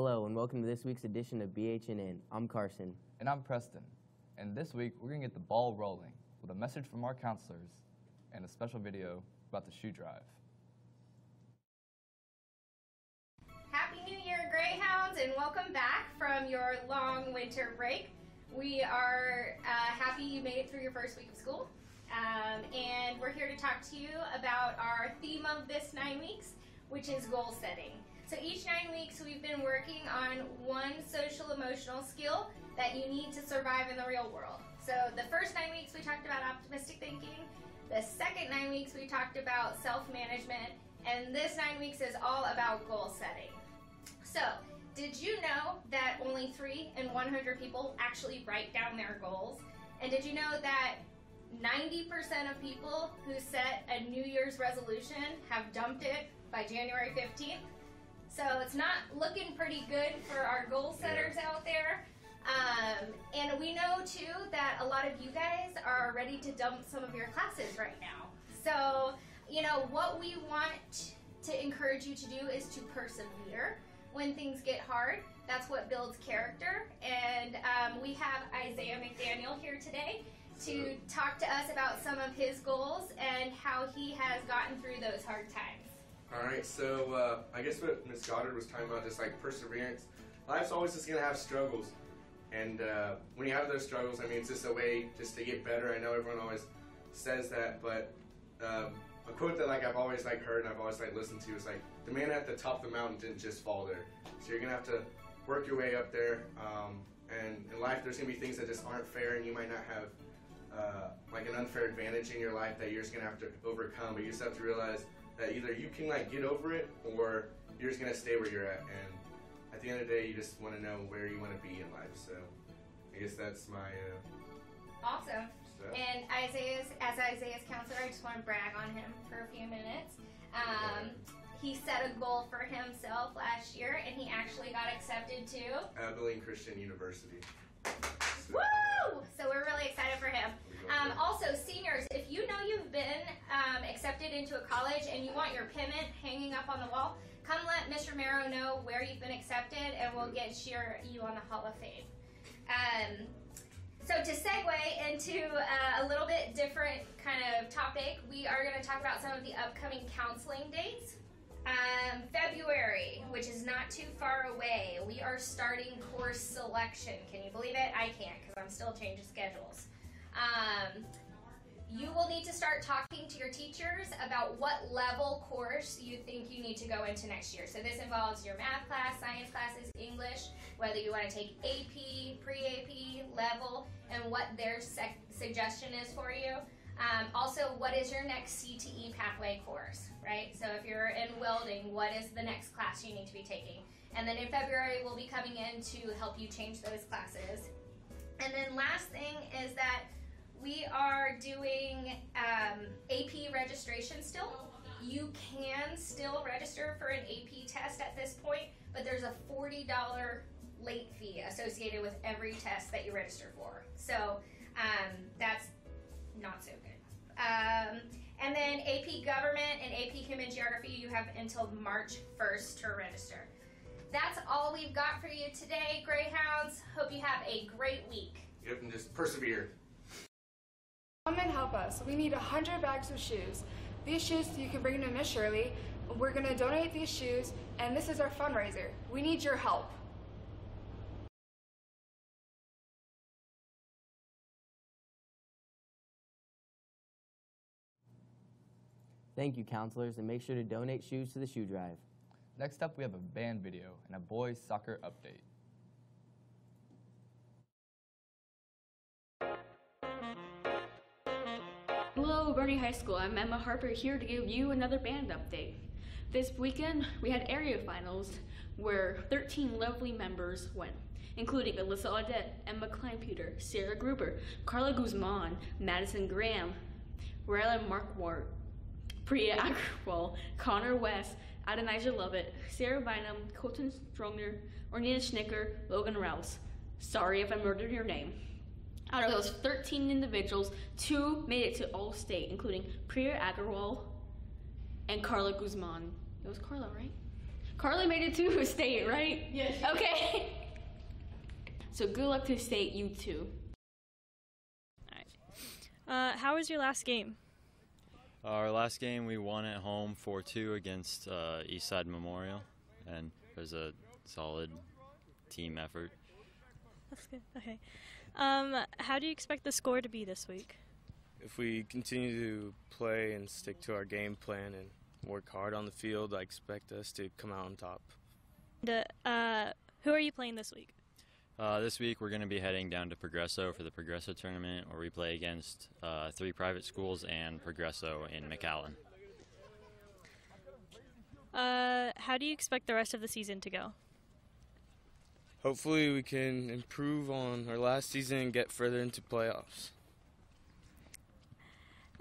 Hello and welcome to this week's edition of BHNN. I'm Carson. And I'm Preston. And this week we're going to get the ball rolling with a message from our counselors and a special video about the shoe drive. Happy New Year, Greyhounds, and welcome back from your long winter break. We are happy you made it through your first week of school. And we're here to talk to you about our theme of this 9 weeks, which is goal setting. So each 9 weeks we've been working on one social emotional skill that you need to survive in the real world. So the first 9 weeks we talked about optimistic thinking, the second 9 weeks we talked about self-management, and this 9 weeks is all about goal setting. So did you know that only 3 in 100 people actually write down their goals? And did you know that 90% of people who set a New Year's resolution have dumped it by January 15th? So it's not looking pretty good for our goal setters out there. And we know too that a lot of you guys are ready to dump some of your classes right now. So, you know, what we want to encourage you to do is to persevere when things get hard. That's what builds character. And we have Isaiah McDaniel here today to talk to us about some of his goals and how he has gotten through those hard times. All right, so I guess what Ms. Goddard was talking about, just like perseverance. Life's always just gonna have struggles, and when you have those struggles, I mean, it's just a way just to get better. I know everyone always says that, but a quote that like I've always like heard and I've always like listened to is like, the man at the top of the mountain didn't just fall there. So you're gonna have to work your way up there, and in life there's gonna be things that just aren't fair, and you might not have like an unfair advantage in your life that you're just gonna have to overcome, but you just have to realize that either you can like get over it or you're just gonna stay where you're at, and at the end of the day you just want to know where you want to be in life. So I guess that's my awesome stuff. And Isaiah's counselor, I just want to brag on him for a few minutes. He set a goal for himself last year and he actually got accepted to Abilene Christian University. Woo! So we're really excited for him. Also, seniors, if you know you've been accepted into a college and you want your pennant hanging up on the wall, come let Mr. Romero know where you've been accepted and we'll get you on the Hall of Fame. So to segue into a little bit different kind of topic, we are going to talk about some of the upcoming counseling dates. February, which is not too far away, we are starting course selection. Can you believe it? I can't because I'm still changing schedules. You will need to start talking to your teachers about what level course you think you need to go into next year. So this involves your math class, science classes, English, whether you want to take AP, pre-AP, level, and what their suggestion is for you. Also, what is your next CTE pathway course, right? So if you're in welding, what is the next class you need to be taking? And then in February, we'll be coming in to help you change those classes. And then last thing is that we are doing AP registration still. You can still register for an AP test at this point, but there's a $40 late fee associated with every test that you register for. So that's not so good. And then AP Government and AP Human Geography, you have until March 1st to register. That's all we've got for you today, Greyhounds. Hope you have a great week. Yep, and just persevere. Come and help us. We need 100 bags of shoes. These shoes you can bring to Miss Shirley. We're going to donate these shoes, and this is our fundraiser. We need your help. Thank you, counselors, and make sure to donate shoes to the shoe drive. Next up we have a band video and a boys soccer update. Hello, Boerne High School. I'm Emma Harper here to give you another band update. This weekend, we had area finals where 13 lovely members went, including Alyssa Audette, Emma Kleinpeter, Sarah Gruber, Carla Guzman, Madison Graham, Rayla Markwart, Priya Agrawal, Connor West, Adonijah Lovett, Sarah Bynum, Colton Stronger, Ornita Schnicker, Logan Rouse. Sorry if I murdered your name. Out of those 13 individuals, 2 made it to All-State, including Priya Agrawal and Carla Guzman. It was Carla, right? Carly made it to state, right? Yes. Okay. So good luck to state, you two. How was your last game? Our last game, we won at home 4-2 against Eastside Memorial, and it was a solid team effort. That's good. Okay. How do you expect the score to be this week? If we continue to play and stick to our game plan and work hard on the field, I expect us to come out on top. Who are you playing this week? This week, we're going to be heading down to Progresso for the Progresso tournament, where we play against 3 private schools and Progresso in McAllen. How do you expect the rest of the season to go? Hopefully we can improve on our last season and get further into playoffs.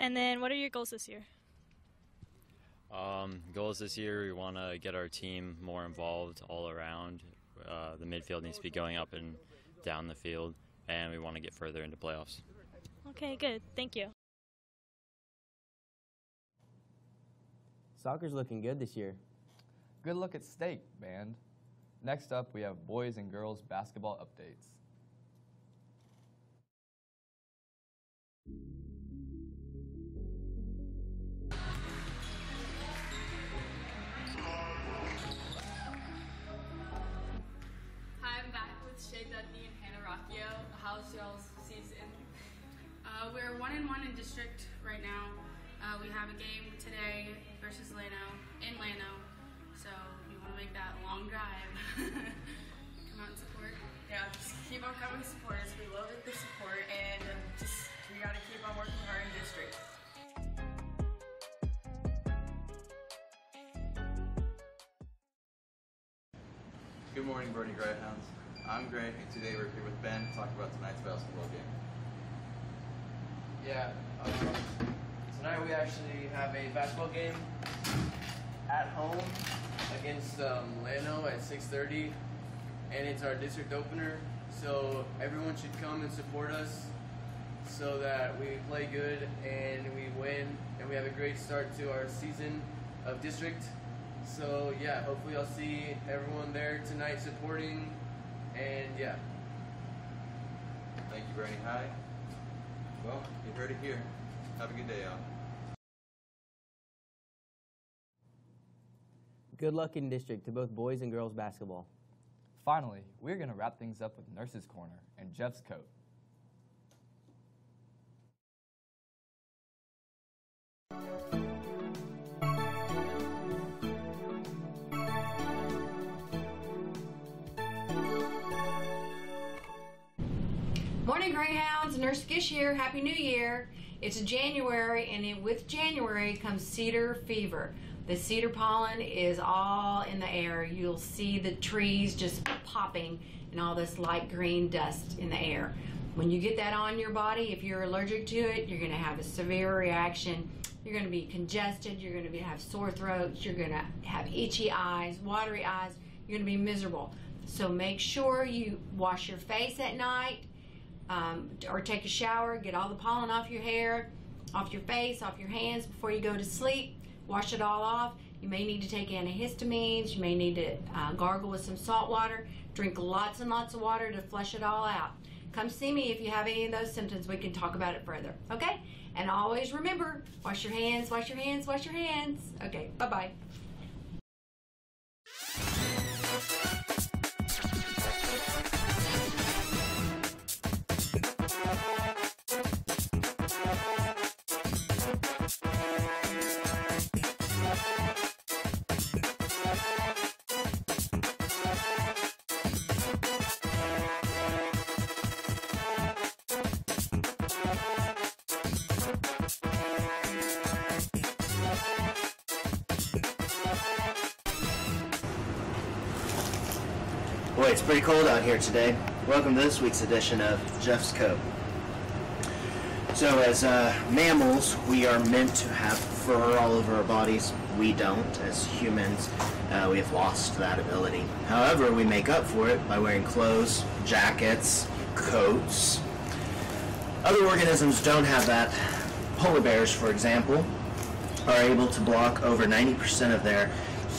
And then what are your goals this year? Goals this year, we want to get our team more involved all around. The midfield needs to be going up and down the field, and we want to get further into playoffs. Okay, good. Thank you. Soccer's looking good this year. Good luck at state, band. Next up, we have boys and girls basketball updates. Hi, I'm back with Shay Dudney and Hannah Rocchio. How's y'all's season? We're 1-1 in district right now. We have a game today versus in Llano. So we want to make that a long drive. Come out and support. Yeah, just keep on coming to support us. We love the support, and we got to keep on working hard in district. Good morning, Boerne Greyhounds. I'm Grant, and today we're here with Ben to talk about tonight's basketball game. Yeah, tonight we actually have a basketball game at home against Llano at 6:30, and it's our district opener. So everyone should come and support us so that we play good and we win and we have a great start to our season of district. So yeah, hopefully I'll see everyone there tonight supporting, and yeah. Thank you, Boerne High. Well, you heard it here. Have a good day, y'all. Good luck in district to both boys and girls basketball. Finally, we're going to wrap things up with Nurse's Corner and Jeff's Coat. Morning, Greyhounds. Nurse Gish here. Happy New Year. It's January, and with January comes cedar fever. The cedar pollen is all in the air. You'll see the trees just popping and all this light green dust in the air. When you get that on your body, if you're allergic to it, you're going to have a severe reaction. You're going to be congested. You're going to have sore throats. You're going to have itchy eyes, watery eyes. You're going to be miserable. So make sure you wash your face at night, or take a shower. Get all the pollen off your hair, off your face, off your hands before you go to sleep. Wash it all off. You may need to take antihistamines. You may need to gargle with some salt water. Drink lots and lots of water to flush it all out. Come see me if you have any of those symptoms. We can talk about it further. Okay? And always remember, wash your hands, wash your hands, wash your hands. Okay, bye-bye. Boy, it's pretty cold out here today. Welcome to this week's edition of Jeff's Coat. So as mammals, we are meant to have fur all over our bodies. We don't. As humans, we have lost that ability. However, we make up for it by wearing clothes, jackets, coats. Other organisms don't have that. Polar bears, for example, are able to block over 90% of their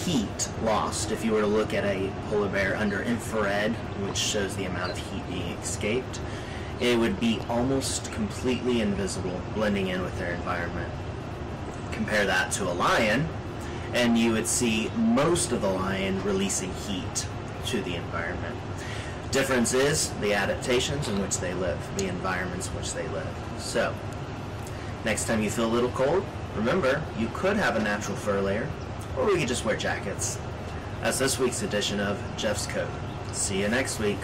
heat lost. If you were to look at a polar bear under infrared, which shows the amount of heat being escaped, it would be almost completely invisible, blending in with their environment. Compare that to a lion, and you would see most of the lion releasing heat to the environment. Difference is the adaptations in which they live, the environments in which they live. So, next time you feel a little cold, remember, you could have a natural fur layer, or we could just wear jackets. That's this week's edition of Jeff's Code. See you next week.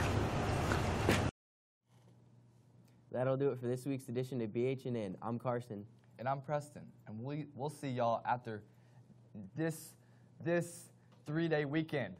That'll do it for this week's edition of BHNN. I'm Carson. And I'm Preston. And we'll see y'all after this 3-day weekend.